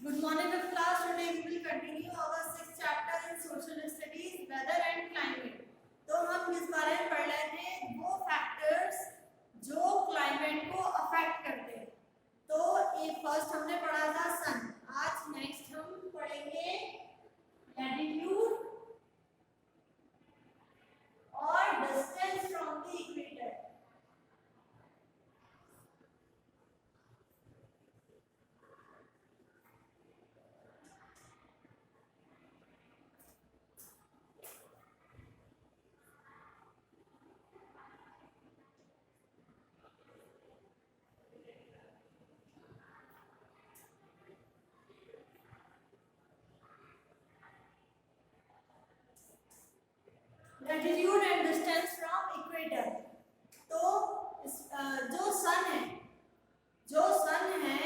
Good morning, class. Today we will continue our sixth chapter in social studies, weather and climate. तो हम इस बारे में पढ़ रहे थे वो फैक्टर्स जो क्लाइमेट को अफेक्ट करते हैं। तो एक फर्स्ट हमने पढ़ा था सन। आज नेक्स्ट हम पढ़ेंगे लैटिट्यूड और distance from the equator. Latitude and distance from equator. तो जो सन है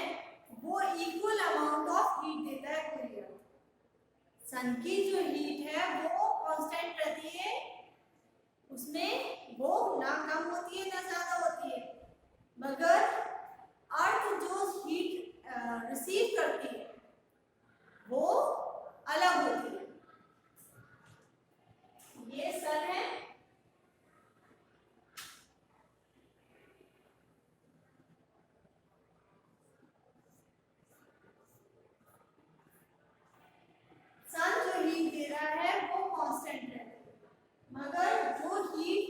वो इक्वल अमाउंट ऑफ हीट देता है पूरी अर्थ। सन की जो हीट है वो कांस्टेंट रहती है, उसमें वो ना कम होती है ना ज्यादा होती है, मगर अर्थ जो हीट रिसीव करती है वो अलग होती है। ये सन है, सन जो हीट दे रहा है वो कांस्टेंट है, मगर जो हीट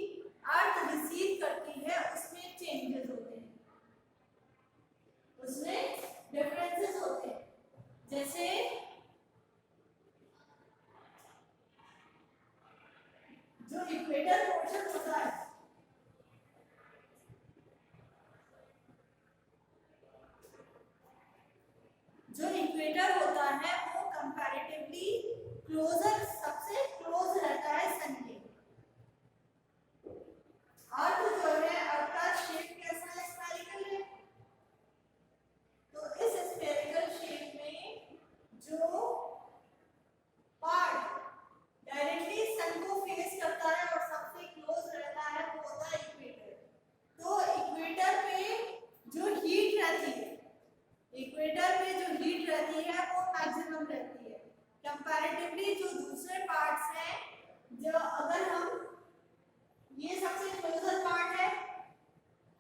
अर्थ रिसीव करती है उसमें चेंजेस होते हैं, उसमें डिफरेंसेस होते हैं। जैसे जो इक्वेटर पोर्शन होता है, जो इक्वेटर होता है वो कंपैरेटिवली क्लोजर, सबसे क्लोज रहता है सन के। अर्थ जो है, अर्थ का शेप कैसा है? स्फेरिकल है। तो इस स्फेरिकल शेप में जो पार्ट डायरेक्टली सन को फेस करता है और सबसे क्लोज रहता है वो होता है इक्वेटर। तो इक्वेटर पे जो हीट रहती है, इक्वेटर पे जो हीट रहती है वो मैक्सिमम रहती है कंपैरेटिवली जो दूसरे पार्ट्स हैं। जो अगर हम, ये सबसे क्लोजर पार्ट है,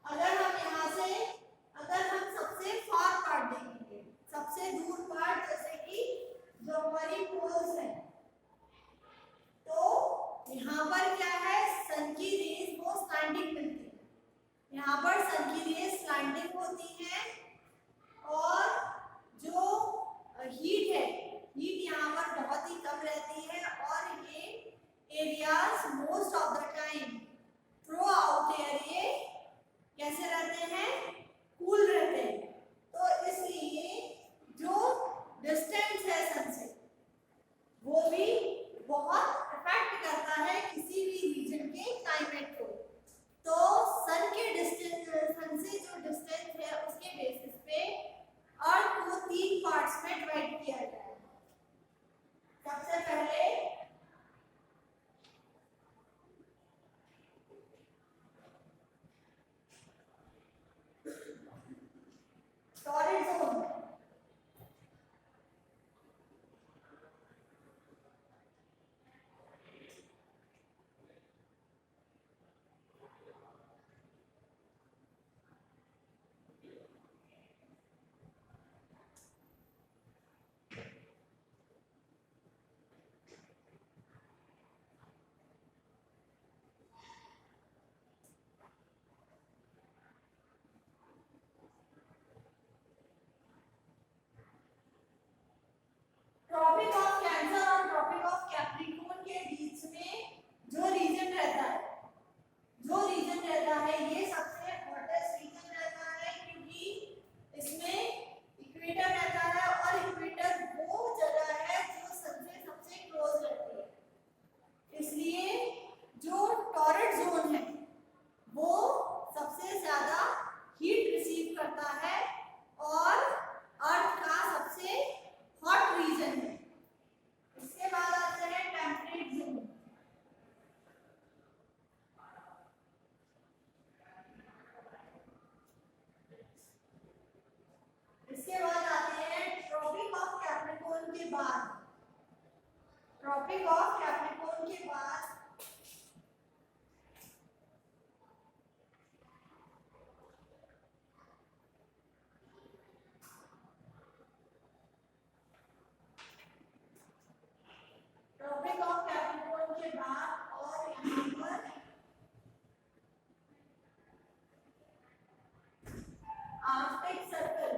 अगर हम यहाँ से, अगर हम सबसे फार पार्ट देखेंगे, सबसे दूर पार्ट, जैसे कि जो हमारी पोल्स है, तो यहाँ पर क्या है, सन की रेज वो स्लैंटिंग मिलती है। यहाँ पर सन की रेज स्लैंटिंग होती है और जो हीट है, हीट यहाँ पर बहुत ही कम रहती है और ये areas most of the time through out air ये कैसे रहते हैं? कूल रहते हैं। तो इसलिए जो डिस्टेंस है सन से वो भी बहुत इफेक्ट करता है किसी भी रीजन के क्लाइमेट को। तो सन के डिस्टेंस, सन से जो डिस्टेंस है उसके बेसिस पे अर्थ को 3 पार्ट्स में डिवाइड किया गया है। सबसे पहले टॉरेंट जोन, बाद, ट्रॉपिक ऑफ कैप्रिकॉर्न के बाद ट्रॉपिक ऑफ कैप्रिकॉर्न के बाद और यहाँ पर आर्कटिक सर्कल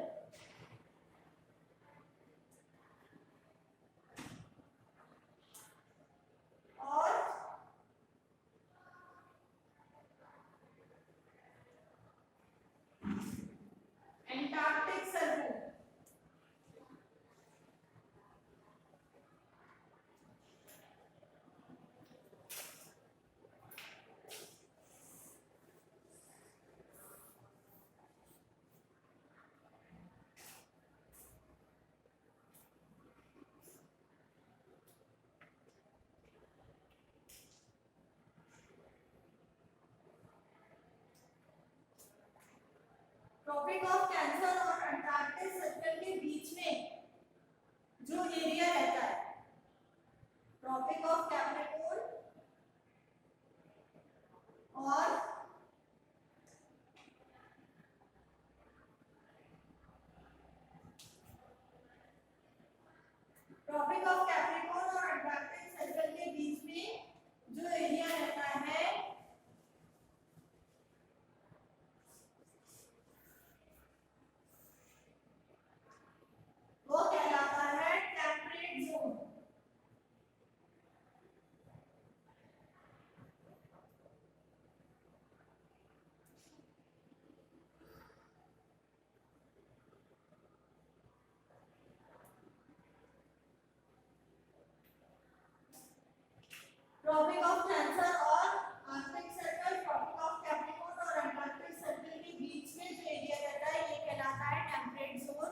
और Antarctic Circle, tropic of Cancer और अंटार्कटिक सर्कल के बीच में जो एरिया रहता है, ट्रॉपिक ऑफ कैप्रिकॉर्न और ट्रॉपिक ऑफ कैप्रिकॉर्न और अंटार्कटिक सर्कल के बीच में जो एरिया रहता है वो कहलाता है temperate zone. Tropic of Cancer और Arctic circle, tropic of Capricorn और अंटार्कटिक सर्कल के बीच में जो एरिया रहता है ये कहलाता है टेम्परेट जोन।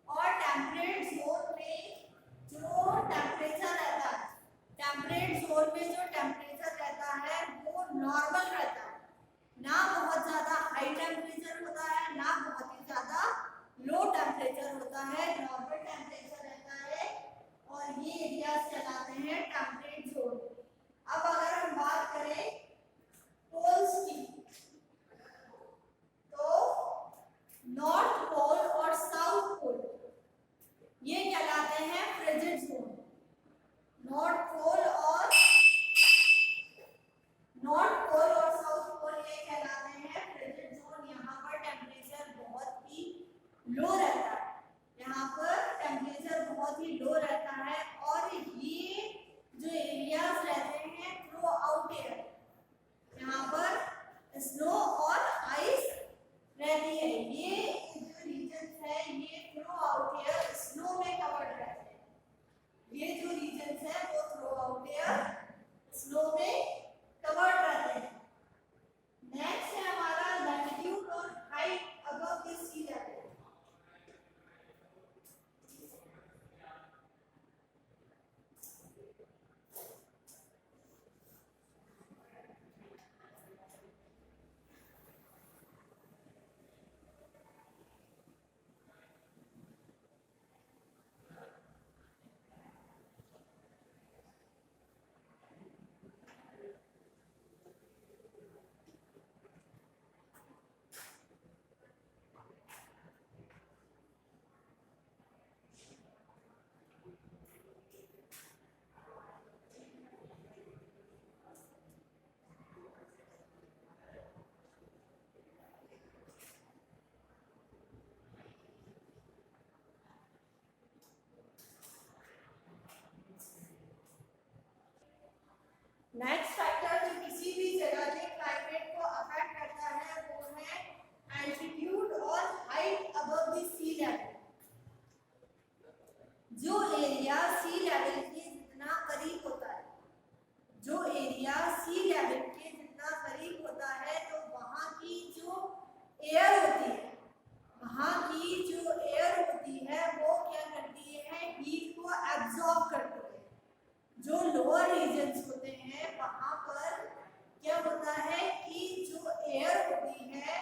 और टेम्परेट जोन में जो टेम्परेचर रहता है, टेम्परेट जोन में जो टेम्परेचर रहता है वो नॉर्मल रहता है, ना बहुत ज्यादा हाई टेम्परेचर होता है ना बहुत ही ज्यादा लो टेम्परेचर होता है, नॉर्मल टेम्परेचर रहता है और ये एरियाज कहलाते हैं टेम्परेट जोन। अब अगर हम बात करें पोल्स की, तो नॉर्थ पोल और साउथ पोल ये कहलाते हैं फ्रिजिड जोन। नॉर्थ पोल और साउथ पोल ये कहलाते हैं फ्रिजिड जोन। यहाँ पर टेम्परेचर बहुत ही लो रहता है, यहाँ पर टेम्परेचर बहुत ही लो रहता है और ये जो एरियाज रहते हैं थ्रू आउट ईयर, यहाँ पर स्नो और आइस रहती है। ये जो रीजन है ये थ्रू आउट ईयर स्नो में कवर्ड रहते हैं, ये जो रीजन है वो थ्रू आउट ईयर स्नो में कवर्ड रहते हैं। नेक्स्ट है हमारा लैटिट्यूड और height above the sea level. Next factor जो किसी भी जगह के क्लाइमेट को अफेक्ट करता है वो है एल्टीट्यूड और height above the sea level. जो एरिया सी लेवल के जितना करीब होता है, जो एरिया सी लेवल के जितना करीब होता है तो वहाँ की जो एयर होती है, वहाँ की जो एयर होती है वो क्या करती है, हीट को एब्जॉर्ब करती है। जो लोअर रीजन्स होते हैं वहां पर क्या होता है कि जो एयर होती है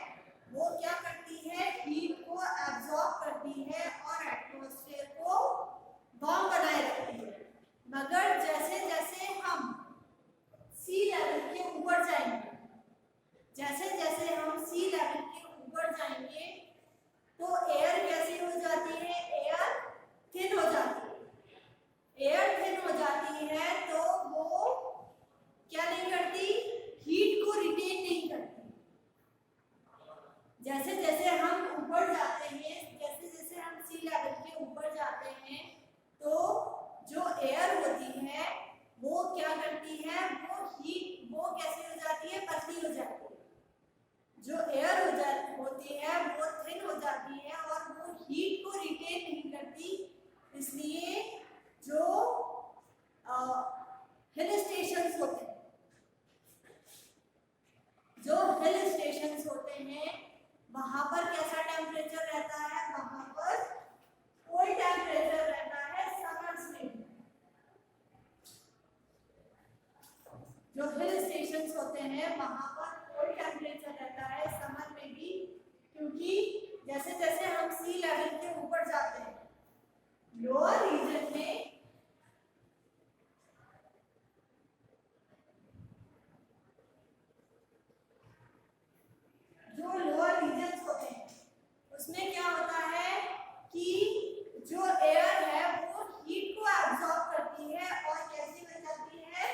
वो क्या करती है, हीट को एब्जॉर्ब करती है और एटमॉस्फेयर को वार्म बनाए जाते हैं तो जो एयर होती है वो क्या करती है, वो कैसी हो जाती है, पतली हो जाती है। जो एयर होती है वो थिन हो जाती है और वो हीट को रिटेन नहीं करती। इसलिए जो हिल स्टेशंस होते हैं, वहां पर कैसा टेम्परेचर रहता है, वहां पर कोल्ड टेम्परेचर रहता है समर्स में। जो हिल स्टेशंस होते हैं वहां पर कोल्ड टेम्परेचर रहता है समर में भी, क्योंकि जैसे जैसे हम सी लेवल के ऊपर जाते हैं लोअर रीजन में, जो लोअर रीजन्स होते हैं उसमें क्या होता है कि जो एयर है वो हीट को एब्जॉर्ब करती है और कैसी बन जाती है,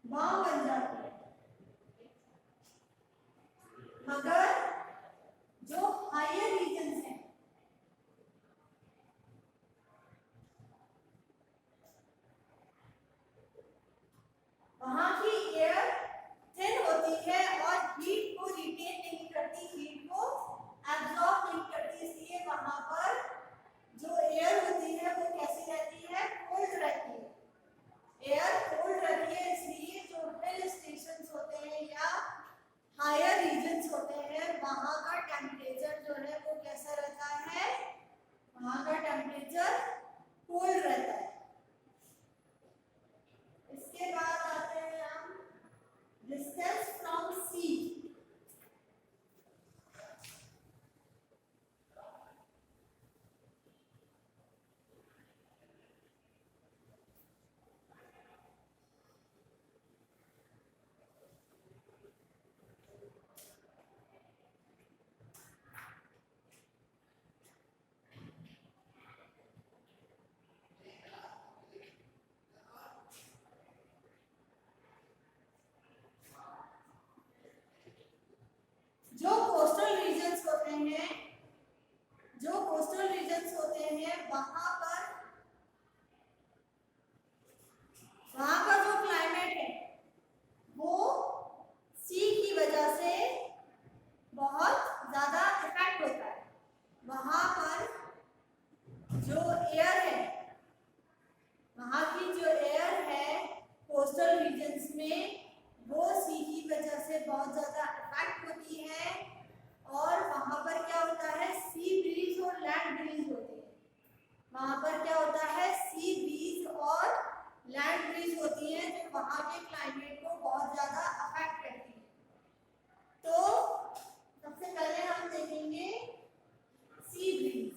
वार्म बन जाती है। मगर जो हायर रीजन्स हैं वहां की एयर थिन होती है और हीट को रिटेन नहीं करती, हीट को एब्जॉर्ब नहीं करती। इसलिए वहां पर जो एयर होती है वो कैसी रहती है, कोल्ड रहती है। एयर कोल्ड रहती है, इसलिए जो हिल स्टेशंस होते हैं या हायर रीजन्स होते हैं वहां का टेम्परेचर जो है वो कैसा रहता है, वहां का टेम्परेचर कोल्ड रहता है। इसके बाद आते हैं हम डिस्टेंस फ्रॉम सी। जो कोस्टल रीजन्स होते हैं, वहां का जो क्लाइमेट है वो सी की वजह से बहुत ज्यादा इफेक्ट होता है। वहां पर जो एयर है, वहां की जो एयर है कोस्टल रीजन्स में वो सी की वजह से बहुत ज्यादा इफेक्ट होती है और वहां पर क्या होता है, सी ब्रीज और लैंड ब्रीज होती है। वहां पर क्या होता है, सी ब्रीज और लैंड ब्रीज होती है जो वहां के क्लाइमेट को बहुत ज्यादा अफेक्ट करती है। तो सबसे पहले हम देखेंगे सी ब्रीज।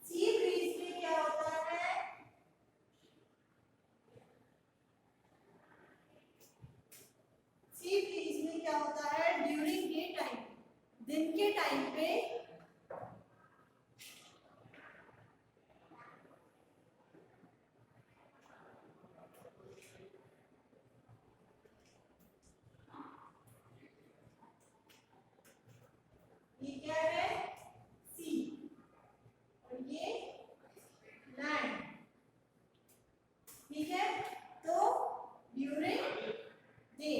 सी ब्रीज में क्या होता है, सी ब्रीज में क्या होता है, ड्यूरिंग डे टाइम, दिन के टाइम पे ये क्या है, सी और ये लैंड, ठीक है। तो ड्यूरिंग डे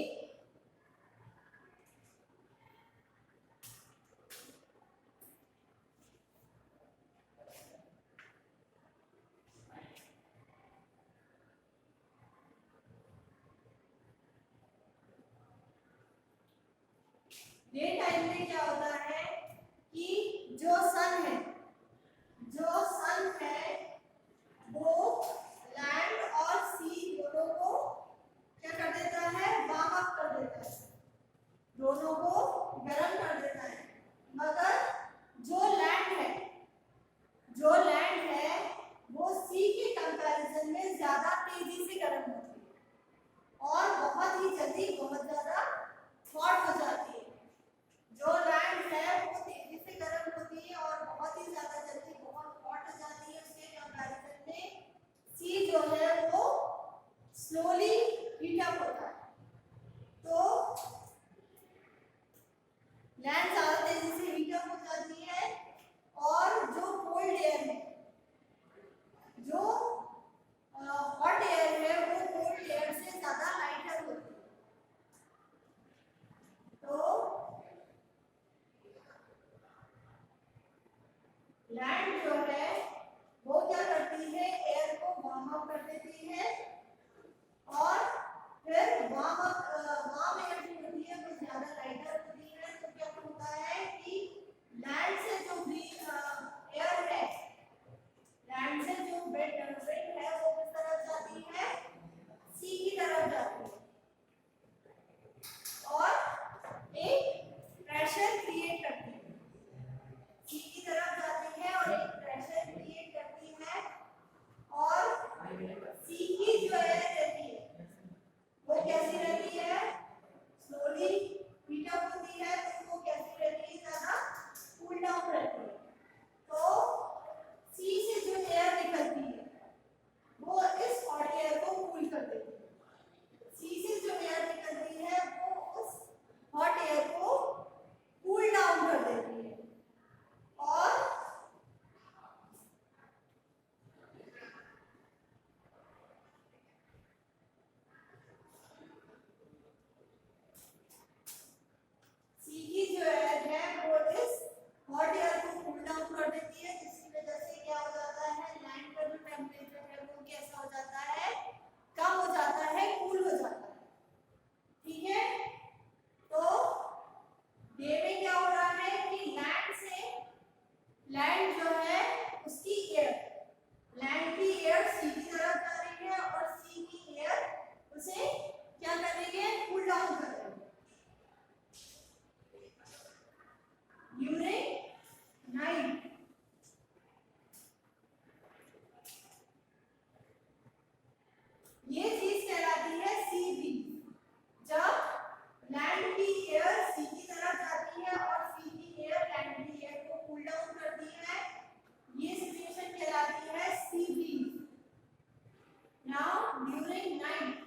डे टाइम में क्या होता है कि जो सन है वो लैंड और सी दोनों को क्या कर देता है, वार्म अप कर देता है, दोनों को गर्म कर देता है। मगर जो लैंड है वो सी के कंपैरिजन में ज्यादा तेजी से गर्म होती है और बहुत ही जल्दी बहुत ज्यादा हॉट हो जाती है। जो लैंड है वो तेजी से गर्म होती है और बहुत ही ज्यादा जल्दी बहुत हॉट हो जाती है। उसके कंपैरिजन में सी जो है वो स्लोली हीट अप होता है। जो एयर है, लैंड से जो विंड है वो किस तरफ जाती है, सी की तरफ जाती है और एक प्रेशर क्रिएट करती है, सी की तरफ जाती है और एक प्रेशर क्रिएट करती है और सी की जो एयर रहती है वो कैसी रहती है, स्लोली हीट अप होती है, तो वो कैसी रहती है, ज्यादा कूल डाउन रहती है। तो सी से जो एयर निकलती है वो इस हॉट एयर को कूल कर देती है, सी से जो एयर निकलती है वो उस हॉट एयर को कूल डाउन कर देती है और सी की जो एयर है वो इस हॉट एयर को कूल डाउन कर देती है, जिसकी वजह से क्या हो जाता है, लैंड का जो टेम्परेचर है वो कैसा हो जाता है, कम हो जाता है, कूल हो जाता है। ठीक है, तो डे में क्या हो रहा है कि लैंड जो है उसकी एयर, लैंड की एयर सी की तरफ जा रही है और सी की एयर उसे क्या कर रही है, कूल डाउन कर रही है। ड्यूरिंग नाइट ये चीज कहलाती है सी ब्रीज। जब लैंड की एयर सी की तरफ जाती है और सी की एयर लैंड की एयर को कूल डाउन करती है, ये सिचुएशन कहलाती है sea breeze. Now during night,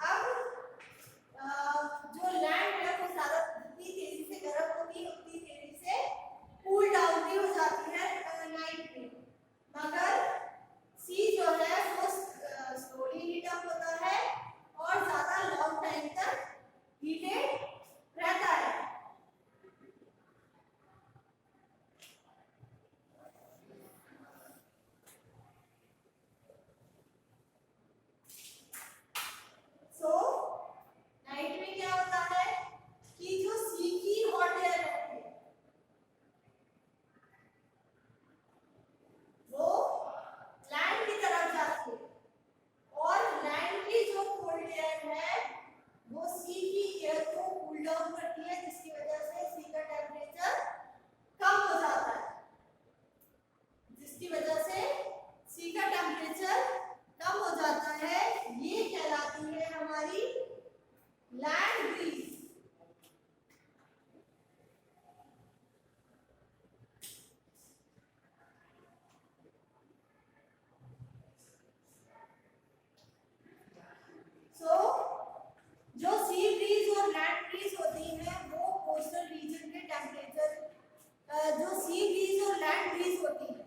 अब जो लैंड है वो ज्यादा जितनी तेजी से गर्म होती है उतनी तेजी से कूल डाउन भी हो जाती है नाइट में, मगर सी जो है वो स्लोली हीट अप होता है और ज्यादा लॉन्ग टाइम तक हीटेड रहता है। सो नाइट में क्या होता है कि जो सी की हॉट एयर रहती है वो लैंड की तरफ जाती है और लैंड की जो कोल्ड एयर है वो सी की एयर को कूल डाउन करती है, जिसकी वजह से सी का टेम्परेचर कम हो जाता है, जिसकी वजह से सी का टेम्परेचर कम हो जाता है। ये कहलाती है हमारी लैंड ब्रीज। सो जो सी ब्रीज और लैंड ब्रीज होती है वो कोस्टल रीजन के टेम्परेचर, जो सी ब्रीज और लैंड ब्रीज होती है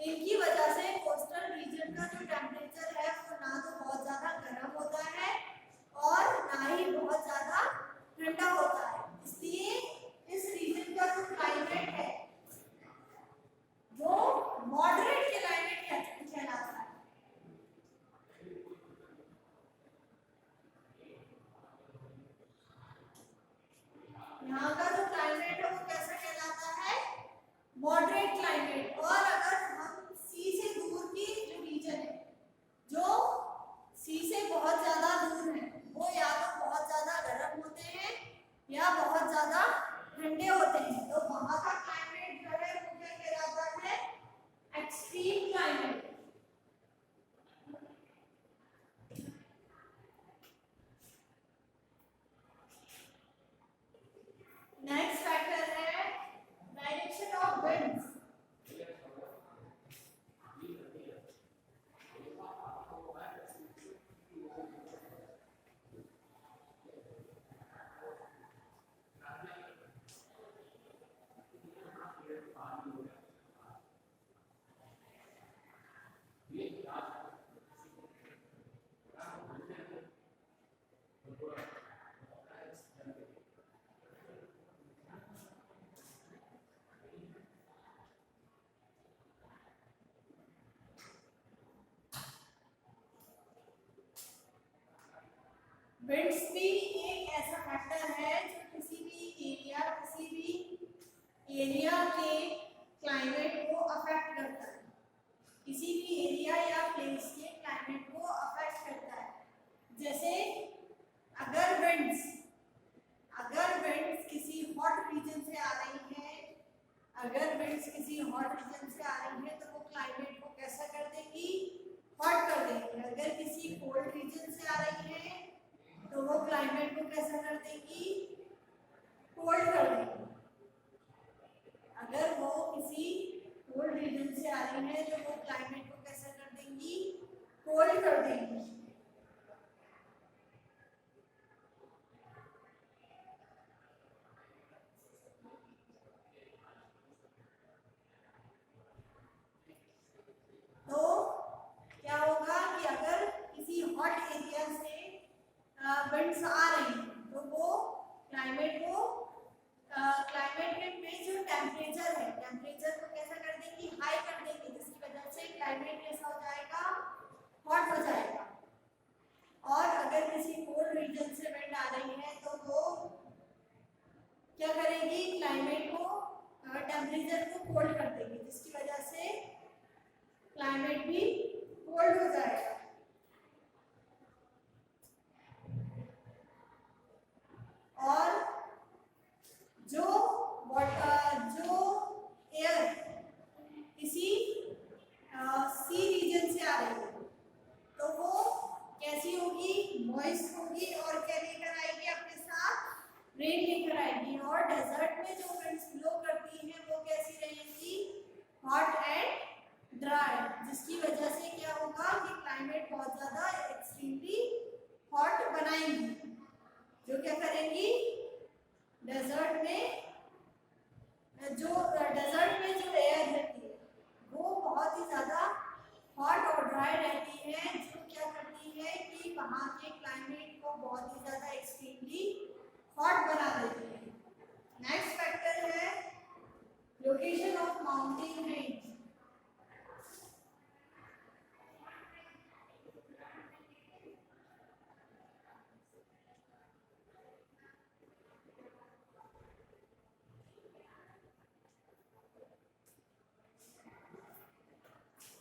इनकी वजह से कोस्टल रीजन का जो टेम्परेचर है वो ना तो बहुत ज्यादा गर्म होता है और ना ही बहुत ज्यादा ठंडा होता है, इसलिए इस रीजन का जो क्लाइमेट है वो मॉडरेट क्लाइमेट कहलाता है। यहाँ का जो क्लाइमेट है वो कैसा कहलाता है, मॉडरेट क्लाइमेट। और अगर हम सी से दूर की जो रीजन है, जो सी से बहुत ज्यादा दूर है, वो या तो बहुत ज्यादा गर्म होते हैं या बहुत ज्यादा ठंडे होते हैं, तो वहां का क्लाइमेट जो है वो क्या कहलाता है, एक्सट्रीम क्लाइमेट। नेक्स्ट फैक्टर है डायरेक्शन ऑफ विंड्स। विंड्स भी एक ऐसा फैक्टर है जो किसी भी एरिया एरिया के क्लाइमेट को अफेक्ट करता है, किसी भी एरिया या प्लेस के क्लाइमेट को अफेक्ट करता है। जैसे अगर विंड्स किसी हॉट रीजन से आ रही है, अगर विंड्स किसी हॉट रीजन से आ रही है तो वो क्लाइमेट को कैसा कर देगी, हॉट कर देगी। अगर किसी कोल्ड रीजन से आ रही है तो वो क्लाइमेट को कैसा कर देगी, कोल्ड कर देगी। अगर वो किसी कोल्ड रीजन से आ रही है तो वो क्लाइमेट को कैसा कर देंगी, कोल्ड कर देंगी। तो क्या होगा कि अगर किसी हॉट एरिया से विंड्स आ रही हैं तो वो क्लाइमेट में जो टेम्परेचर है, टेम्परेचर को कैसा कर देंगी, हाई कर देंगी, जिसकी वजह से क्लाइमेट कैसा हो जाएगा, हॉट हो जाएगा। और अगर किसी कोल्ड रीजन से विंड आ रही है तो वो क्या करेगी, क्लाइमेट को टेम्परेचर को कोल्ड कर देगी, जिसकी वजह से क्लाइमेट भी कोल्ड हो जाएगा। और जो एयर किसी सी रीजन से आ रही है तो वो कैसी होगी, मॉइस्ट होगी और क्या लेकर आएगी, अपने साथ रेन लेकर आएगी। और डेजर्ट में जो विंड्स ब्लो करती हैं वो कैसी रहेंगी, हॉट एंड ड्राई, जिसकी वजह से क्या होगा कि क्लाइमेट बहुत ज़्यादा एक्सट्रीमली हॉट बनाएंगी। जो क्या करेंगी, डेजर्ट में जो एयर रहती है वो बहुत ही ज़्यादा हॉट और ड्राई रहती है, जो क्या करती है कि वहाँ के क्लाइमेट को बहुत ही ज़्यादा एक्सट्रीमली हॉट बना देती है। नेक्स्ट फैक्टर है location of mountain range.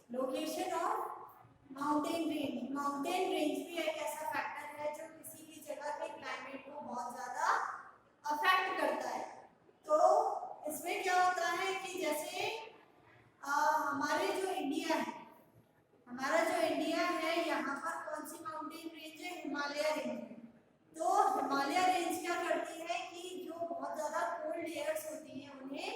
Location of mountain range भी एक ऐसा फैक्टर है जो किसी भी जगह के क्लाइमेट को बहुत ज़्यादा अफेक्ट करता है। तो इसमें क्या होता है कि जैसे हमारा जो इंडिया है यहाँ पर कौन सी माउंटेन रेंज है, हिमालय रेंज है। तो हिमालय रेंज क्या करती है कि जो बहुत ज़्यादा कोल्ड एयर्स होती हैं उन्हें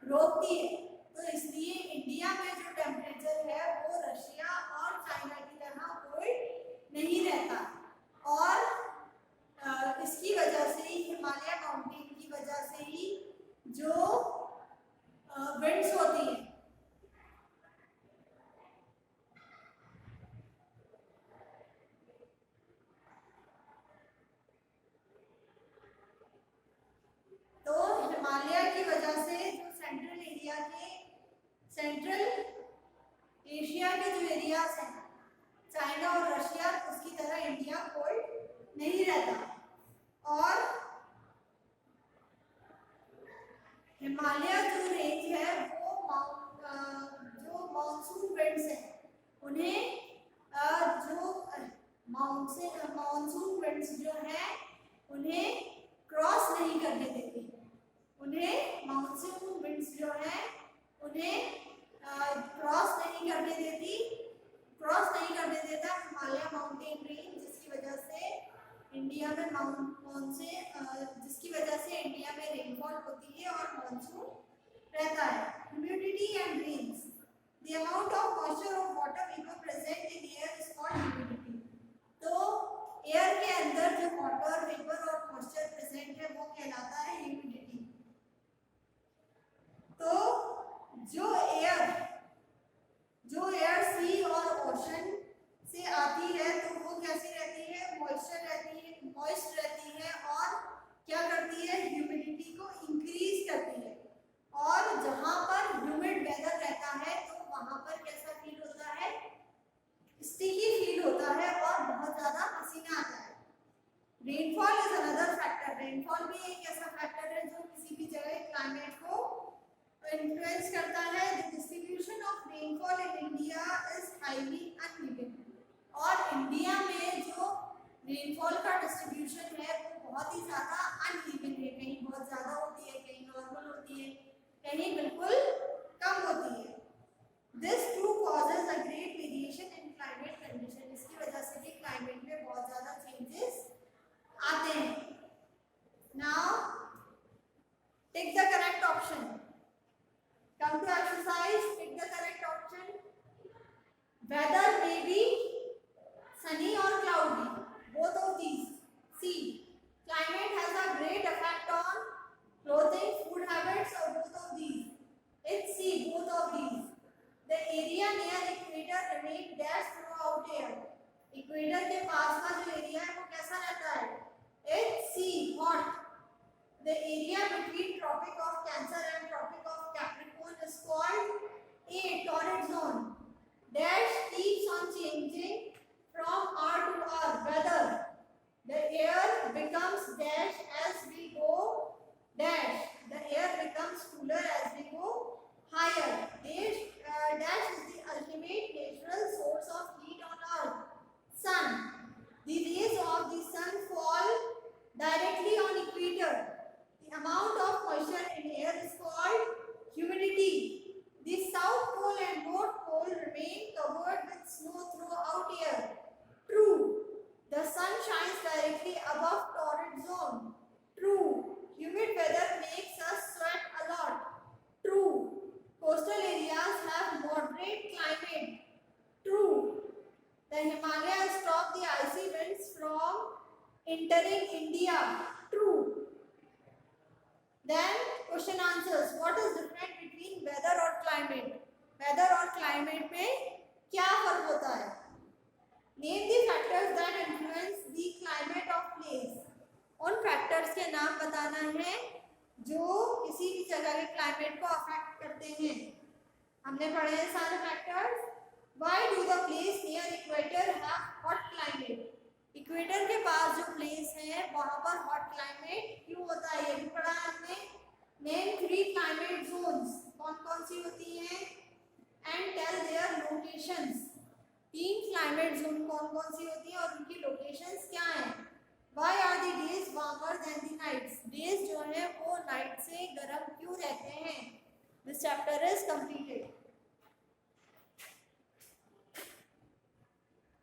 रोकती है। तो इसलिए इंडिया में जो टेम्परेचर है वो रशिया और चाइना की तरह कोल्ड नहीं रहता। और इसकी वजह से ही, हिमालय माउंटेन की वजह से ही जो विंड्स होती हैं तो हिमालय की वजह से जो सेंट्रल एशिया के जो एरियाज हैं, चाइना और रशिया, उसकी तरह इंडिया कोल्ड नहीं रहता। और हिमालय जो रेंज है वो जो मानसून विंड्स हैं उन्हें मानसून विंड्स जो है उन्हें क्रॉस नहीं करने देती। उन्हें मानसून विंड्स जो है उन्हें क्रॉस नहीं करने देता हिमालय माउंटेन रेंज, जिसकी वजह से इंडिया में रेनफॉल होती है और मानसून रहता है। Humidity and rains, the amount of moisture of water vapour present in air is called humidity. तो एयर के अंदर जो वाटर वेपर और मॉइस्चर प्रेजेंट है वो कहलाता है ह्यूमिडिटी। तो जो एयर सी और ओशन से आती है तो वो कैसी रहती है, मॉइस्ट रहती है और क्या करती है, ह्यूमिडिटी को इंक्रीज करती है। और जहाँ पर ह्यूमिड वेदर रहता है तो वहाँ पर कैसा फील होता है, स्टिकी फील होता है और बहुत ज़्यादा पसीना आता है। Rainfall is another factor. Rainfall भी एक ऐसा फैक्टर है जो किसी भी जगह क्लाइमेट को इन्फ्लुएंस करता है। The distribution of rainfall in India is highly uneven. और इंडिया में जो रेनफॉल का डिस्ट्रीब्यूशन है वो बहुत ही ज़्यादा अनइवन है। कहीं बहुत ज़्यादा होती है, कहीं नॉर्मल होती है, कहीं बिल्कुल कम होती है। This too causes a great variation in climate condition. इसकी वजह से भी क्लाइमेट में बहुत ज़्यादा चेंजेस आते हैं। Now take the correct option. Come to exercise. Pick the correct option. Weather may be sunny or cloudy. Both of these. C. Climate has a great effect on clothing, food habits, or both of these. It's C. Both of these. The area near equator remains dash throughout year. Equator के पास का जो area है वो कैसा रहता है? It's C. Hot. The area between Tropic of Cancer and Tropic of Capricorn is called A. Torrid zone. Dash keeps on changing from R to R. Weather. The air becomes dash as we go dash. The air becomes cooler as we go higher. Dash is the ultimate natural source of heat on Earth. Sun. The rays of the sun fall directly on equator. The amount of moisture in air is called humidity. The south pole and north pole remain covered with snow throughout year. True. The sun shines directly above torrid zone. True. Humid weather makes us sweat a lot. True. Coastal areas have moderate climate. True. The Himalayas stop the icy winds from entering India. True. Then question answers. What is different between weather और climate? Weather और climate में क्या फर्क होता है? Name the factors that influence the climate of place. उन factors के नाम बताना है जो किसी भी जगह के climate को affect करते हैं। हमने पढ़े हैं सारे factors. Why do the place near equator have hot climate? Equator के पास जो प्लेस है वहां पर हॉट क्लाइमेट क्यों होता है? ये भी पढ़ा है हमने। Name 3 climate zones. कौन कौन सी होती हैं? And tell their locations. 3 climate zone कौन कौन सी होती है और उनकी लोकेशंस क्या हैं? Why are the days warmer than the nights? Days जो है वो नाइट से गर्म क्यों रहते हैं? This chapter is completed.